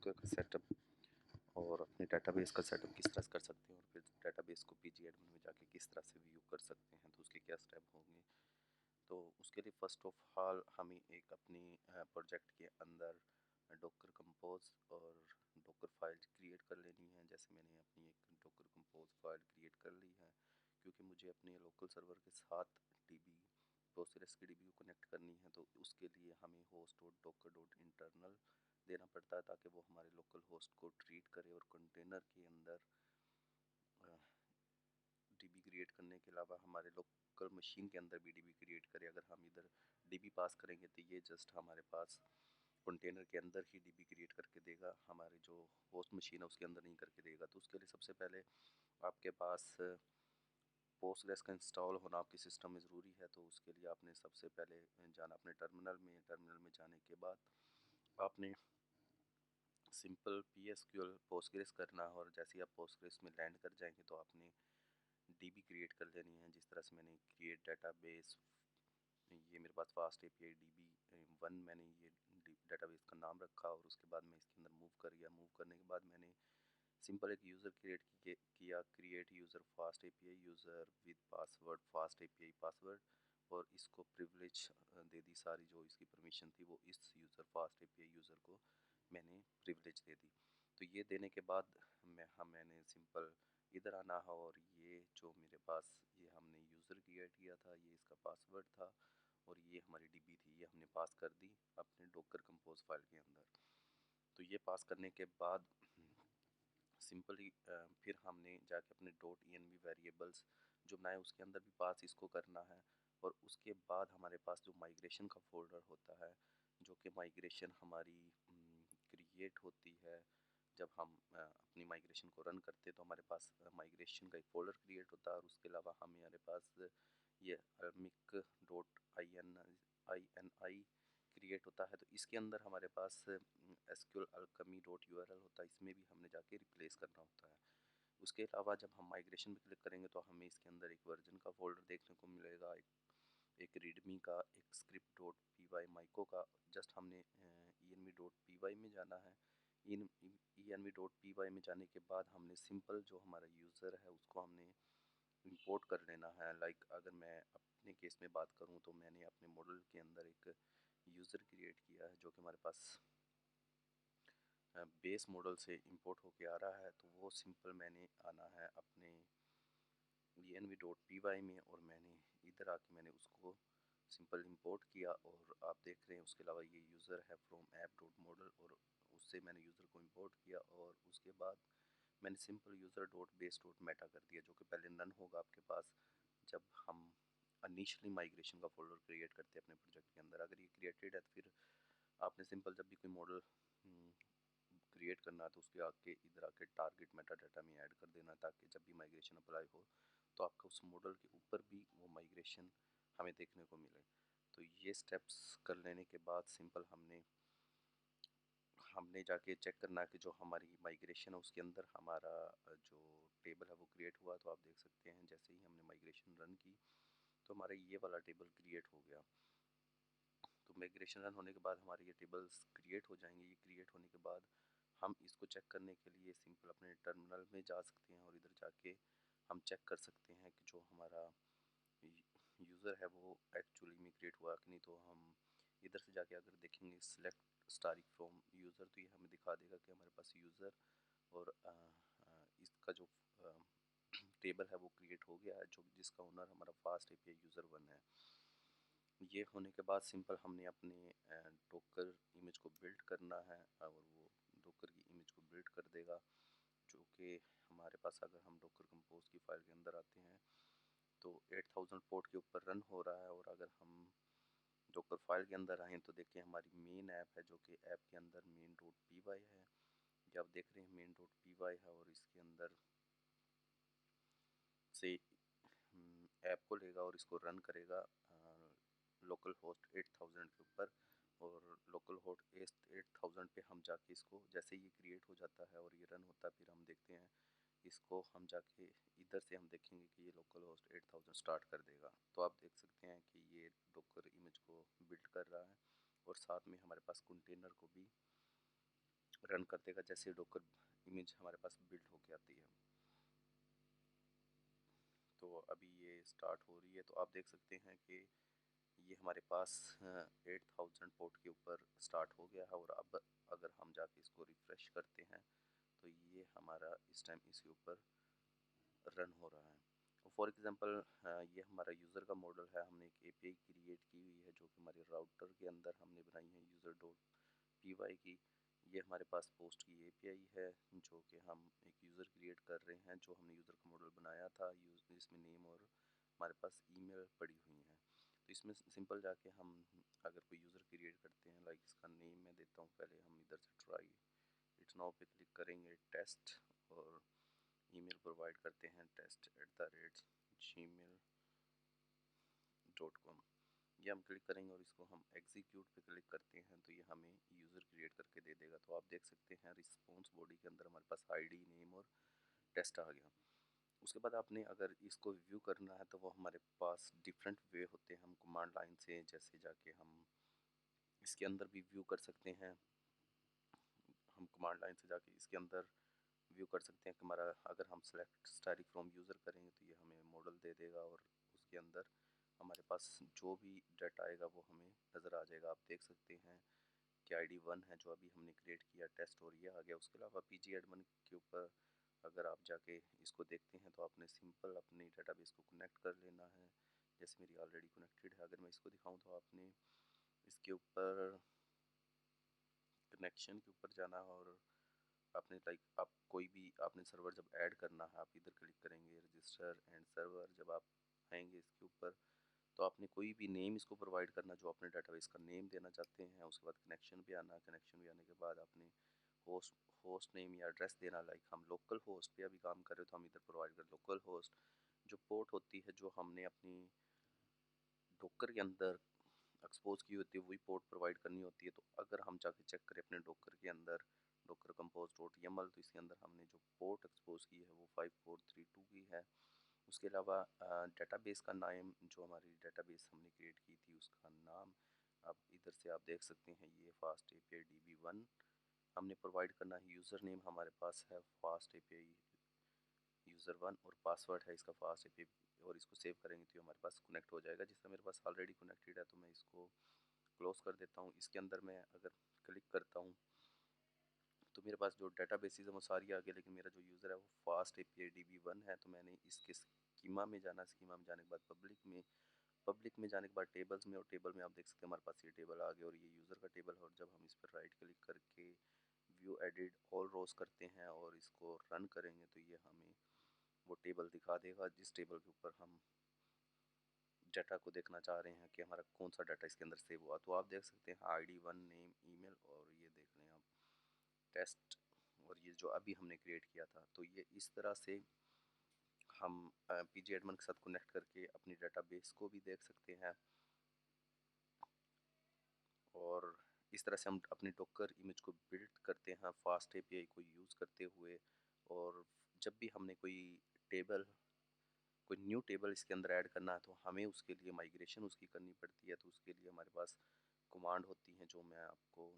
SQL का setup और अपने डेटाबेस का सेटअप किस तरह से कर सकते हैं और फिर डेटाबेस को पीजी एडमिन में जाके किस तरह से व्यू कर सकते हैं, तो उसके क्या स्टेप होंगे। तो उसके लिए फ़र्स्ट ऑफ ऑल हमें एक अपनी प्रोजेक्ट के अंदर डॉकर कंपोज और डॉकर फाइल क्रिएट कर लेनी है। जैसे मैंने अपनी एक डॉकर कंपोज फाइल क्रिएट कर ली है, क्योंकि मुझे अपने लोकल सर्वर के साथ डीबी पोस्टग्रेस की डीबी को कनेक्ट करनी है, तो उसके लिए हमें host dot Docker dot internal देना पड़ता है ताकि वो हमारे लोकल होस्ट को ट्रीट करे और कंटेनर के अंदर डीबी क्रिएट करने के अलावा हमारे लोकल मशीन के अंदर भी डीबी क्रिएट करे। अगर हम इधर डीबी पास करेंगे तो ये जस्ट हमारे पास कंटेनर के अंदर ही डीबी क्रिएट करके देगा, हमारे जो होस्ट मशीन है उसके अंदर नहीं करके देगा। तो उसके लिए सबसे पहले आपके पास पोस्टग्रेस का इंस्टॉल होना आपके सिस्टम में ज़रूरी है। तो उसके लिए आपने सबसे पहले जाना अपने टर्मिनल में जाने के बाद आपने सिंपल PSQL पोस्टग्रेस करना है, और जैसे ही आप पोस्टग्रेस में लैंड कर जाएंगे तो आपने डीबी क्रिएट कर लेनी है। जिस तरह से मैंने क्रिएट डेटाबेस, ये मेरे पास फास्ट एपीआई डीबी वन, मैंने ये डेटाबेस का नाम रखा और उसके बाद मैं इसके अंदर मूव कर गया। मूव करने के बाद मैंने सिंपल एक यूज़र किया, create user fast API user with password fast API password, और इसको प्रिविलेज दे दी। सारी जो इसकी परमिशन थी वो इस यूज़र फास्ट एपीआई यूज़र को मैंने प्रिविलेज दे दी। तो ये देने के बाद मैंने सिंपल इधर आना है, और ये जो मेरे पास ये हमने यूज़र क्रिएट किया था, ये इसका पासवर्ड था और ये हमारी डीबी थी, ये हमने पास कर दी अपने डॉकर कंपोज फाइल के अंदर। तो ये पास करने के बाद सिंपली फिर हमने जाके अपने डॉट env वेरिएबल्स जो बनाए उसके अंदर भी पास इसको करना है। और उसके बाद हमारे पास जो माइग्रेशन का फोल्डर होता है, जो कि माइग्रेशन हमारी क्रिएट होती है जब हम अपनी माइग्रेशन को रन करते हैं, तो हमारे पास माइग्रेशन का एक फोल्डर क्रिएट होता है। और उसके अलावा हमारे पास ये अल्मिक डॉट आई क्रिएट होता है। तो इसके अंदर हमारे पास एसक्यूएल अल्केमी डॉट यूआरएल होता है, इसमें भी हमने जाके रिप्लेस करना होता है। उसके अलावा जब हम माइग्रेशन पे क्लिक करेंगे तो हमें इसके अंदर एक वर्जन का फोल्डर देखने को मिलेगा, एक रीडमी का, एक स्क्रिप्ट डॉट पी वाई माइको का। जस्ट हमने env डॉट पी वाई में जाना है। env डॉट पी वाई में जाने के बाद हमने सिंपल जो हमारा यूज़र है उसको हमने इंपोर्ट कर लेना है। लाइक अगर मैं अपने केस में बात करूं तो मैंने अपने मॉडल के अंदर एक यूज़र क्रिएट किया है जो कि हमारे पास बेस मॉडल से इंपोर्ट होके आ रहा है। तो वो सिंपल मैंने आना है अपने env डॉट पी वाई में, और मैंने इधर आके मैंने उसको सिंपल इंपोर्ट किया। और आप देख रहे हैं उसके अलावा ये यूज़र है फ्रॉम ऐप डॉट मॉडल, और उससे मैंने यूज़र को इंपोर्ट किया। और उसके बाद मैंने simple user dot base dot Meta कर दिया, जो कि पहले नन होगा आपके पास जब हम इनिशियली माइग्रेशन का फोल्डर क्रिएट करते हैं अपने प्रोजेक्ट के अंदर। अगर ये क्रिएटेड है तो फिर आपने सिंपल जब भी कोई मॉडल क्रिएट करना है तो उसके आके इधर आके टारगेट मेटा डाटा में ऐड कर देना, ताकि जब भी माइग्रेशन अप्लाई हो तो आपका उस मॉडल के ऊपर भी वो माइग्रेशन हमें देखने को मिले। तो ये स्टेप्स कर लेने के बाद सिंपल हमने जाके चेक करना कि जो हमारी माइग्रेशन है उसके अंदर हमारा जो टेबल है वो क्रिएट हुआ। तो आप देख सकते हैं जैसे ही हमने माइग्रेशन रन की तो हमारा ये वाला टेबल क्रिएट हो गया। तो माइग्रेशन रन होने के बाद हमारे ये टेबल्स क्रिएट हो जाएंगे। ये क्रिएट होने के बाद हम इसको चेक करने के लिए सिंपल अपने टर्मिनल में जा सकते हैं, और इधर जाके हम चेक कर सकते हैं कि जो हमारा यूज़र है वो एक्चुअली में क्रिएट हुआ कि नहीं। तो हम इधर से जाके अगर देखेंगे सिलेक्ट स्टारिक फ्रॉम यूज़र, तो ये हमें दिखा देगा कि हमारे पास यूज़र और इसका जो टेबल है वो क्रिएट हो गया है, जो जिसका ओनर हमारा फास्ट एपीआई यूज़र वन है। ये होने के बाद सिंपल हमने अपने डॉकर इमेज को बिल्ड करना है, और वो डॉकर की इमेज को बिल्ड कर देगा, जो कि हमारे पास अगर हम डॉकर कंपोज की फाइल के अंदर आते हैं तो 8000 पोर्ट के ऊपर रन हो रहा है। और अगर हम डॉकर फाइल के अंदर आएँ तो देखिए हमारी मेन ऐप है, जो कि ऐप के अंदर मेन डॉट पी वाई है। ये आप देख रहे हैं मेन डॉट पी वाई है, और इसके अंदर से ऐप को लेगा और इसको रन करेगा लोकल होस्ट 8000 के ऊपर। और लोकल होस्ट 8000 पे हम जाके इसको जैसे ये क्रिएट हो जाता है और ये रन होता है, फिर हम देखते हैं इसको हम जाके इधर से हम देखेंगे कि ये लोकल होस्ट 8000 स्टार्ट कर देगा। तो आप देख सकते हैं कि ये डॉकर इमेज को बिल्ड कर रहा है, और साथ में हमारे पास कंटेनर को भी रन कर देगा जैसे डॉकर इमेज हमारे पास बिल्ड होके आती है। तो अभी ये स्टार्ट हो रही है, तो आप देख सकते हैं कि ये हमारे पास 8000 पोर्ट के ऊपर स्टार्ट हो गया है। और अब अगर हम जाके इसको रिफ़्रेश करते हैं तो ये हमारा इस टाइम इसके ऊपर रन हो रहा है। फॉर एग्ज़ाम्पल ये हमारा यूज़र का मॉडल है, हमने एक एपीआई क्रिएट की हुई है जो कि हमारे राउटर के अंदर हमने बनाई है यूज़र डॉट पी की। ये हमारे पास पोस्ट की एपीआई है जो कि हम एक यूज़र क्रिएट कर रहे हैं, जो हमने यूज़र का मॉडल बनाया था इसमें नेम और हमारे पास ईमेल पड़ी हुई हैं। तो इसमें सिंपल जाके हम अगर कोई यूज़र क्रिएट करते हैं, लाइक इसका नेम मैं देता हूँ, पहले हम इधर से ट्राई इट्स नाउ पे क्लिक करेंगे टेस्ट, और ईमेल प्रोवाइड करते हैं test@gmail.com। ये हम क्लिक करेंगे और इसको हम एग्जीक्यूट पे क्लिक करते हैं तो ये हमें यूज़र क्रिएट करके दे देगा। तो आप देख सकते हैं रिस्पॉन्स बॉडी के अंदर हमारे पास आईडी, नेम और टेस्ट आ गया। उसके बाद आपने अगर इसको व्यू करना है तो वो हमारे पास डिफरेंट वे होते हैं। हम कमांड लाइन से जैसे जाके हम इसके अंदर भी व्यू कर सकते हैं। हम कमांड लाइन से जाके इसके अंदर व्यू कर सकते हैं कि हमारा अगर हम सेलेक्ट स्टाइलिंग फ्रॉम यूज़र करेंगे तो ये हमें मॉडल दे देगा, और उसके अंदर हमारे पास जो भी डाटा आएगा वो हमें नज़र आ जाएगा। आप देख सकते हैं कि ID1 है जो अभी हमने क्रिएट किया टेस्ट, और ये आ गया। उसके अलावा पीजी एडमिन के ऊपर अगर आप जाके इसको देखते हैं तो आपने सिंपल अपने डाटाबेस को कनेक्ट कर लेना है। जैसे मेरी ऑलरेडी कनेक्टेड है, अगर मैं इसको दिखाऊं तो आपने इसके ऊपर कनेक्शन के ऊपर जाना है, और आपने लाइक आप कोई भी आपने सर्वर जब ऐड करना है आप इधर क्लिक करेंगे रजिस्टर एंड सर्वर। जब आप आएंगे इसके ऊपर तो आपने कोई भी नेम इसको प्रोवाइड करना जो अपने डाटाबेस का नेम देना चाहते हैं। उसके बाद कनेक्शन पे आना, कनेक्शन पे आने के बाद आपने होस्ट होस्ट नेम या एड्रेस देना। लाइक हम लोकल होस्ट पे अभी काम कर रहे हो तो हम इधर प्रोवाइड कर लोकल होस्ट। जो पोर्ट होती है जो हमने अपनी डोकर के अंदर एक्सपोज की होती है वही पोर्ट प्रोवाइड करनी होती है। तो अगर हम जाके चेक करें अपने डोकर के अंदर डोकर कंपोज डॉट यमल, तो इसके अंदर हमने जो पोर्ट एक्सपोज की है वो 5432 की है। उसके अलावा डेटाबेस का नाम जो हमारी डेटाबेस हमने क्रिएट की थी उसका नाम अब इधर से आप देख सकते हैं, ये फास्ट एपीआई DB1 हमने प्रोवाइड करना है। यूज़र नेम हमारे पास है फास्ट एपीआई यूज़र 1, और पासवर्ड है इसका फास्ट एपीआई। और इसको सेव करेंगे तो ये हमारे पास कनेक्ट हो जाएगा। जिससे मेरे पास ऑलरेडी कनेक्टेड है तो मैं इसको क्लोज कर देता हूँ। इसके अंदर मैं अगर क्लिक करता हूँ तो मेरे पास जो डेटाबेसेस है वो सारी आ गई, लेकिन मेरा जो यूज़र है वो फास्ट एपीआई DB1 है। तो मैंने इसके स्कीमा में जाना, स्कीमा में जाने के बाद पब्लिक में जाने के बाद टेबल्स में, और टेबल में आप देख सकते हैं हमारे पास ये टेबल आ गया और ये यूज़र का टेबल है। और जब हम इस पर राइट क्लिक करके व्यू एडिट ऑल रोज करते हैं और इसको रन करेंगे तो ये हमें वो टेबल दिखा देगा जिस टेबल के ऊपर हम डाटा को देखना चाह रहे हैं कि हमारा कौन सा डाटा इसके अंदर सेव हुआ। तो आप देख सकते हैं ID1 नेम ईमेल, और ये देख लें आप टेस्ट, और ये जो अभी हमने क्रिएट किया था। तो ये इस तरह से हम पीजी एडमिन के साथ कनेक्ट करके अपनी डेटाबेस को भी देख सकते हैं, और इस तरह से हम अपनी डॉकर इमेज को बिल्ड करते हैं फास्ट एपीआई को यूज़ करते हुए। और जब भी हमने कोई न्यू टेबल इसके अंदर ऐड करना है तो हमें उसके लिए माइग्रेशन उसकी करनी पड़ती है। तो उसके लिए हमारे पास कमांड होती हैं जो मैं आपको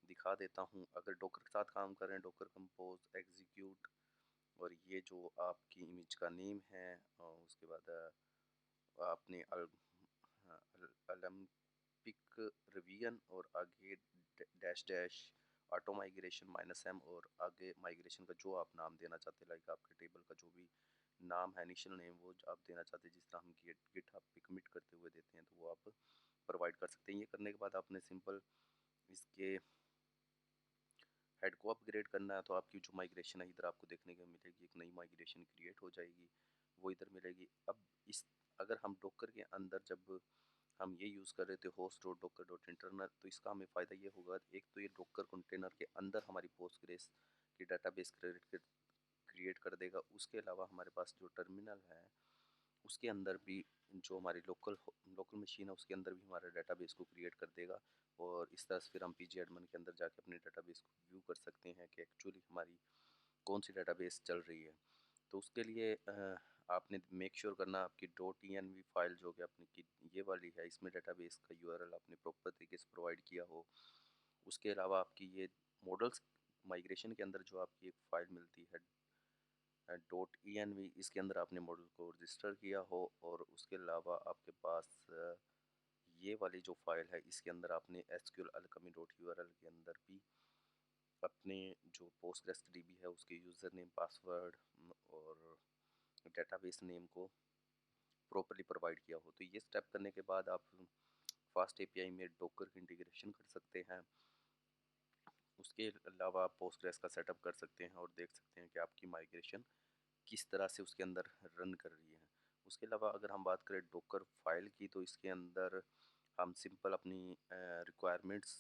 दिखा देता हूँ। अगर डॉकर के साथ काम कर रहे हैं डॉकर कंपोज एग्जीक्यूट, और ये जो आपकी इमेज का नेम है, और उसके बाद आपने ओलंपिक रिवीजन और आगे dash dash auto migration -m, और आगे माइग्रेशन का जो आप नाम देना चाहते हैं, लाइक आपके टेबल का जो भी नाम है इनिशियल नेम वो आप देना चाहते हैं, जिस तरह हम गिटहब पे कमिट करते हुए देते हैं तो वो आप प्रोवाइड कर सकते हैं। ये करने के बाद आपने सिंपल इसके हेड को अपग्रेड करना है तो आपकी जो माइग्रेशन है इधर आपको देखने को मिलेगी, एक नई माइग्रेशन क्रिएट हो जाएगी, वो इधर मिलेगी। अब इस अगर हम डॉकर के अंदर जब हम ये यूज़ कर रहे थे host dot Docker dot internal, तो इसका हमें फ़ायदा ये होगा, एक तो ये डॉकर कंटेनर के अंदर हमारी पोस्टग्रेस की डाटाबेस क्रिएट कर देगा। उसके अलावा हमारे पास जो टर्मिनल है उसके अंदर भी जो हमारी लोकल मशीन है उसके अंदर भी हमारे डाटाबेस को क्रिएट कर देगा। और इस तरह से फिर हम पीजी एडमिन के अंदर जाके अपने डाटाबेस को व्यू कर सकते हैं कि एक्चुअली हमारी कौन सी डाटाबेस चल रही है। तो उसके लिए आपने मेक श्योर करना आपकी .env फाइल जो कि अपनी की ये वाली है इसमें डाटाबेस का URL आपने प्रॉपर तरीके से प्रोवाइड किया हो। उसके अलावा आपकी ये मॉडल्स माइग्रेशन के अंदर जो आपकी एक फ़ाइल मिलती है डॉट env, इसके अंदर आपने मॉडल को रजिस्टर किया हो, और उसके अलावा आपके पास ये वाली जो फ़ाइल है इसके अंदर आपने एसक्यूएल alchemy डॉट यूआरएल के अंदर भी अपने जो पोस्टग्रेस डीबी है उसके यूज़र नेम, पासवर्ड और डेटाबेस नेम को प्रॉपर्ली प्रोवाइड किया हो। तो ये स्टेप करने के बाद आप फास्ट एपीआई में डोकर की इंटीग्रेशन कर सकते हैं। उसके अलावा आप पोस्टग्रेस का सेटअप कर सकते हैं और देख सकते हैं कि आपकी माइग्रेशन किस तरह से उसके अंदर रन कर रही है। उसके अलावा अगर हम बात करें डोकर फाइल की, तो इसके अंदर हम सिंपल अपनी रिक्वायरमेंट्स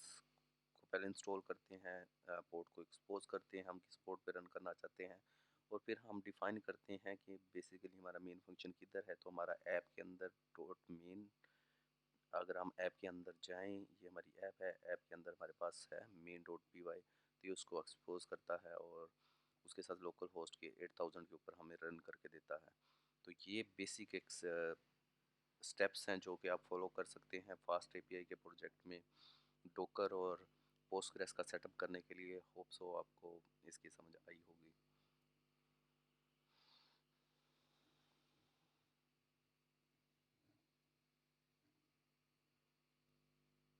को पहले इंस्टॉल करते हैं, पोर्ट को एक्सपोज करते हैं, हम किस पोर्ट पे रन करना चाहते हैं, और फिर हम डिफाइन करते हैं कि बेसिकली हमारा मेन फंक्शन किधर है। तो हमारा ऐप के अंदर डॉट मेन, अगर हम ऐप के अंदर जाएं, ये हमारी ऐप है, ऐप के अंदर हमारे पास है मेन डॉट पी वाई, तो ये उसको एक्सपोज करता है और उसके साथ लोकल होस्ट के 8000 के ऊपर हमें रन करके देता है। तो ये बेसिक एक स्टेप्स हैं जो कि आप फॉलो कर सकते हैं फास्ट एपीआई के प्रोजेक्ट में डोकर और पोस्टग्रेस का सेटअप करने के लिए। होप सो आपको इसकी समझ आई होगी।